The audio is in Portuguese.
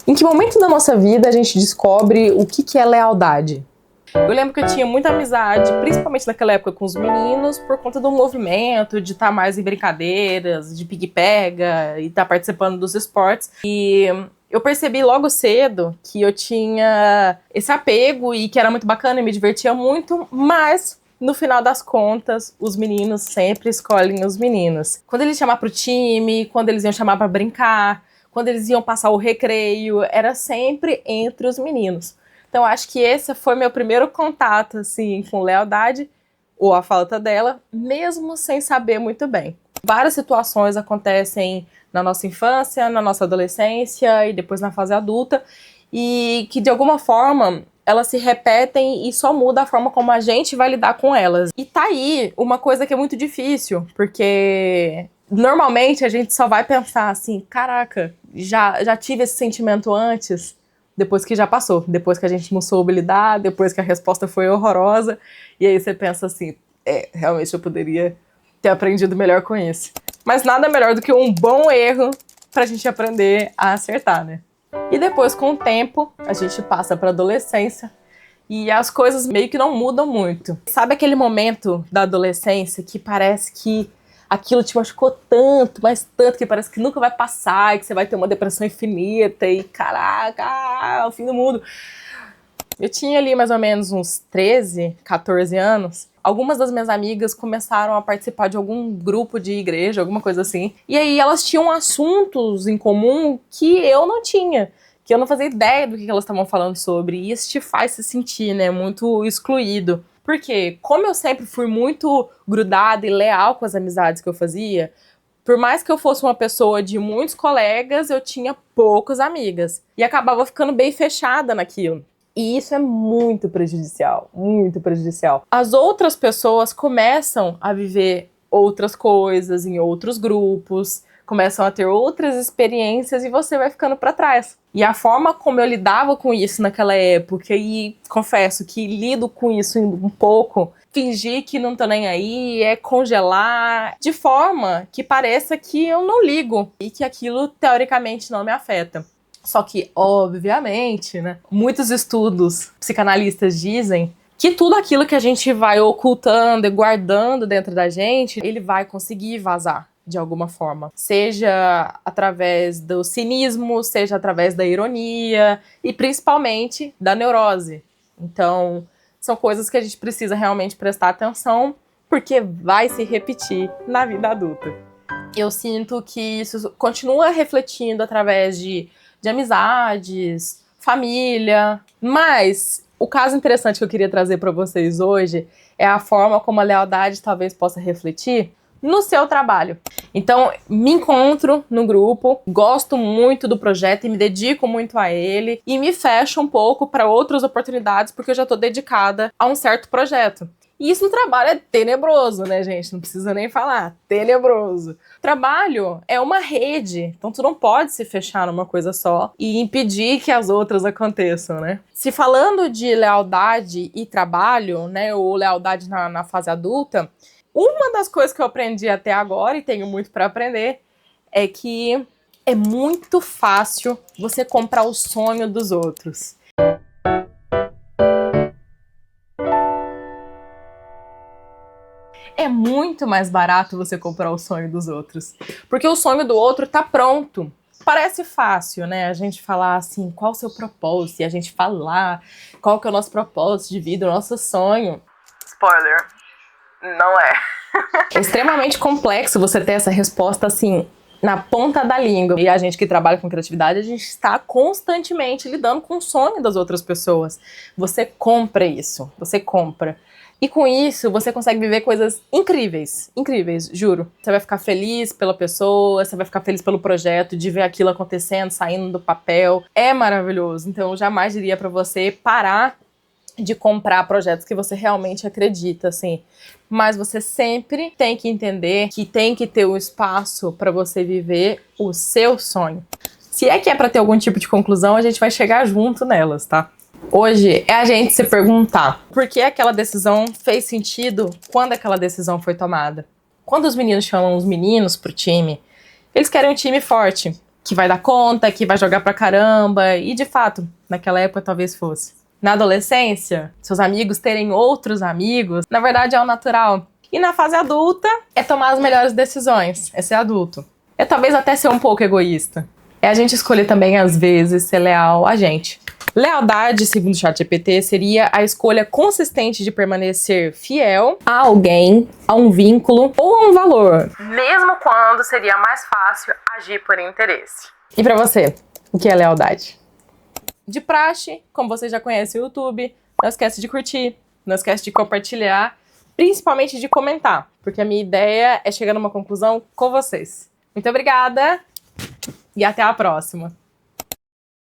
Em que momento da nossa vida a gente descobre o que é lealdade? Eu lembro que eu tinha muita amizade, principalmente naquela época com os meninos, por conta do movimento, de estar mais em brincadeiras, de pique-pega e estar participando dos esportes. E eu percebi logo cedo que eu tinha esse apego e que era muito bacana e me divertia muito, mas no final das contas, os meninos sempre escolhem os meninos. Quando eles chamar pro time, quando eles iam chamar pra brincar, quando eles iam passar o recreio, era sempre entre os meninos. Então, acho que esse foi meu primeiro contato, assim, com lealdade, ou a falta dela, mesmo sem saber muito bem. Várias situações acontecem na nossa infância, na nossa adolescência e depois na fase adulta, e que, de alguma forma, elas se repetem e só muda a forma como a gente vai lidar com elas. E tá aí uma coisa que é muito difícil, porque normalmente a gente só vai pensar assim, caraca, já tive esse sentimento antes, depois que já passou, depois que a gente não soube lidar, depois que a resposta foi horrorosa, e aí você pensa assim, realmente eu poderia ter aprendido melhor com isso. Mas nada melhor do que um bom erro pra gente aprender a acertar, né? E depois, com o tempo, a gente passa pra adolescência e as coisas meio que não mudam muito. Sabe aquele momento da adolescência que parece que aquilo te machucou tanto, mas tanto, que parece que nunca vai passar, e que você vai ter uma depressão infinita, e caraca, o fim do mundo. Eu tinha ali mais ou menos uns 13, 14 anos. Algumas das minhas amigas começaram a participar de algum grupo de igreja, alguma coisa assim. E aí elas tinham assuntos em comum que eu não tinha, que eu não fazia ideia do que elas estavam falando sobre. E isso te faz se sentir, né, muito excluído. Porque, como eu sempre fui muito grudada e leal com as amizades que eu fazia, por mais que eu fosse uma pessoa de muitos colegas, eu tinha poucas amigas. E acabava ficando bem fechada naquilo. E isso é muito prejudicial, muito prejudicial. As outras pessoas começam a viver outras coisas em outros grupos, começam a ter outras experiências e você vai ficando para trás. E a forma como eu lidava com isso naquela época, e confesso que lido com isso um pouco, fingir que não tô nem aí, congelar, de forma que pareça que eu não ligo e que aquilo teoricamente não me afeta. Só que, obviamente, né, muitos estudos psicanalistas dizem que tudo aquilo que a gente vai ocultando e guardando dentro da gente, ele vai conseguir vazar de alguma forma. Seja através do cinismo, seja através da ironia e principalmente da neurose. Então, são coisas que a gente precisa realmente prestar atenção, porque vai se repetir na vida adulta. Eu sinto que isso continua refletindo através de amizades, família, mas o caso interessante que eu queria trazer para vocês hoje é a forma como a lealdade talvez possa refletir no seu trabalho. Então, me encontro no grupo, gosto muito do projeto e me dedico muito a ele e me fecho um pouco para outras oportunidades porque eu já estou dedicada a um certo projeto. E isso no trabalho é tenebroso, né, gente? Não precisa nem falar. Tenebroso. Trabalho é uma rede, então tu não pode se fechar numa coisa só e impedir que as outras aconteçam, né? Se falando de lealdade e trabalho, né, ou lealdade na fase adulta, uma das coisas que eu aprendi até agora, e tenho muito para aprender, é que é muito fácil você comprar o sonho dos outros. É muito mais barato você comprar o sonho dos outros. Porque o sonho do outro tá pronto. Parece fácil, né? A gente falar assim, qual o seu propósito? E a gente falar qual que é o nosso propósito de vida, o nosso sonho. Spoiler, não é. É extremamente complexo você ter essa resposta assim, na ponta da língua. E a gente que trabalha com criatividade, a gente está constantemente lidando com o sonho das outras pessoas. Você compra isso, você compra. E com isso, você consegue viver coisas incríveis, incríveis, juro. Você vai ficar feliz pela pessoa, você vai ficar feliz pelo projeto, de ver aquilo acontecendo, saindo do papel. É maravilhoso. Então, eu jamais diria pra você parar de comprar projetos que você realmente acredita, assim. Mas você sempre tem que entender que tem que ter um espaço pra você viver o seu sonho. Se é que é pra ter algum tipo de conclusão, a gente vai chegar junto nelas, tá? Hoje é a gente se perguntar por que aquela decisão fez sentido quando aquela decisão foi tomada. Quando os meninos chamam os meninos pro time, eles querem um time forte. que vai dar conta, que vai jogar pra caramba. E de fato, naquela época talvez fosse. Na adolescência, seus amigos terem outros amigos, na verdade é o natural. E na fase adulta, é tomar as melhores decisões, é ser adulto. É talvez até ser um pouco egoísta. É a gente escolher também, às vezes, ser leal a gente. Lealdade, segundo o ChatGPT, seria a escolha consistente de permanecer fiel a alguém, a um vínculo ou a um valor. Mesmo quando seria mais fácil agir por interesse. E pra você, o que é lealdade? De praxe, como você já conhece o YouTube, não esquece de curtir, não esquece de compartilhar, principalmente de comentar, porque a minha ideia é chegar numa conclusão com vocês. Muito obrigada e até a próxima!